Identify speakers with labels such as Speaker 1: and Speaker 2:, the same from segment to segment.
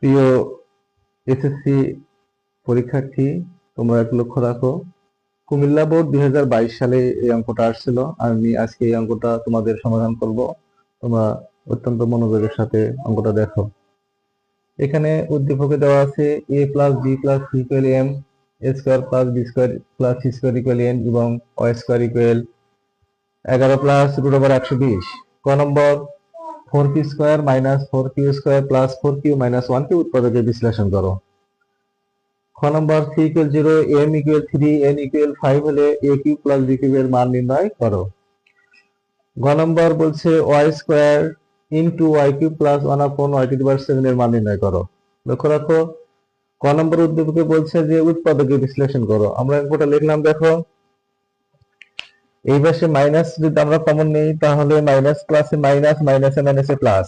Speaker 1: প্রিয় এসএসসি পরীক্ষার্থী, তোমরা একটু লক্ষ্য রাখো। কুমিল্লা বোর্ড 2022 সালে এই অঙ্কটা আসছিল। আমি আজকে এই অঙ্কটা তোমাদের সমাধান করব। তোমরা অত্যন্ত মনোযোগের সাথে অঙ্কটা দেখো। এখানে উদ্দীপকে দেওয়া আছে a plus B plus C equal M, A square plus B square plus C square equal N এবং Y square equal 11 plus root over 120। ক নম্বর 4p square minus 4q square plus 4q minus 1কে উৎপাদকে বিশ্লেষণ করো। খ নম্বর c equal 0, m equal 3, n equal 5 হলে a কিউব প্লাস b কিউবের মান নির্ণয় করো। গ নম্বর বলছে y square into y cube plus 1 আপন y টু দি পাওয়ার 7 এর মান নির্ণয় করো। লক্ষ্য রাখো, ক নম্বর উদ্দীপকে বলছে যে উৎপাদকে বিশ্লেষণ করো। আমরা অঙ্কটা লিখলাম, দেখো এই পাশে মাইনাস যদি আমরা কমন নেই তাহলে মাইনাস প্লাসে মাইনাস, মাইনাসে মাইনাসে প্লাস।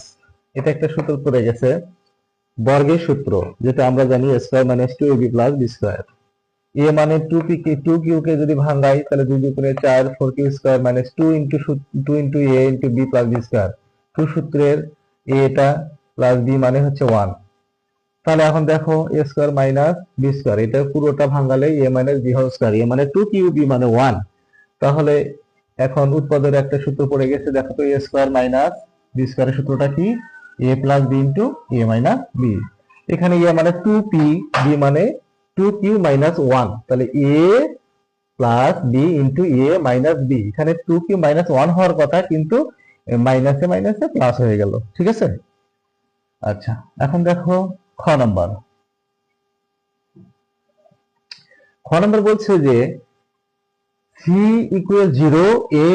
Speaker 1: এটা একটা সূত্র পড়ে গেছে, বর্গের সূত্র, যেটা আমরা জানি a square minus 2ab plus b square. a মানে 2q কে যদি ভাঙাই তাহলে 2 2 করে 4, 4q square minus 2 into a into b plus b square. 2 সূত্রের a এটা প্লাস b মানে হচ্ছে 1। তাহলে এখন দেখো a square minus b square, এটা পুরোটা ভাঙালে a minus b whole square, a মানে 2q, b মানে 1। তাহলে এখন উৎপাদকের একটা সূত্র পড়ে গেছে, দেখো তো a স্কয়ার মাইনাস b স্কয়ারের সূত্রটা কি? a plus b into a minus b। এখানে a মানে 2p, b মানে 2q মাইনাস 1, তাহলে a plus b into a minus b। এখানে 2q মাইনাস 1 হওয়ার কথা, কিন্তু মাইনাসে মাইনাসে প্লাস হয়ে গেল। ঠিক আছে? আচ্ছা, এখন দেখো খ নম্বর। খ নম্বর বলছে যে c ইকুয়াল 0,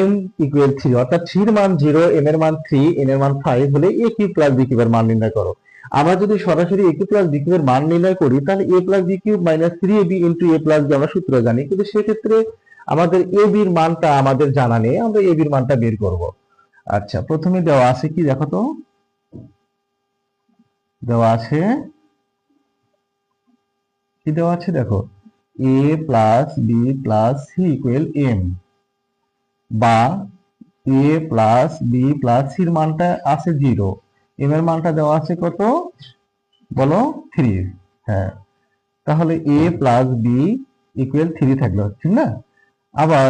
Speaker 1: m ইকুয়াল 3, অর্থাৎ c এর মান 0, m এর মান 3, n এর মান 5 হলে a কিউব প্লাস b কিউবের মান নির্ণয় করো। আমরা যদি সরাসরি a কিউব প্লাস b কিউবের মান নির্ণয় করি তাহলে a plus b cube minus 3ab into a plus b আমরা সূত্র জানি, কিন্তু সেক্ষেত্রে আমাদের ab এর মানটা আমাদের জানা নেই, আমরা ab এর মানটা বের করব। আচ্ছা, প্রথমে দেওয়া আছে কি দেখো তো, দেওয়া আছে কি দেওয়া আছে দেখো, a plus b plus c equal m, বা a প্লাস বি প্লাস সির মানটা আছে 0, এম এর মানটা দেওয়া আছে কত বলো, 3। হ্যাঁ, তাহলে a প্লাস বি ইকুয়াল 3 থাকলো, ঠিক না? আবার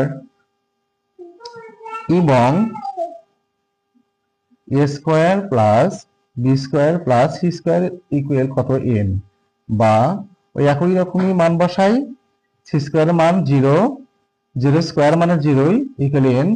Speaker 1: এবং a square plus B square plus C square equal কত, n, বা ওই একই রকমই মান বসাই, সি স্কোয়ারের মান 0, 0 স্কোয়ার মানে 0 ইকুয়াল n,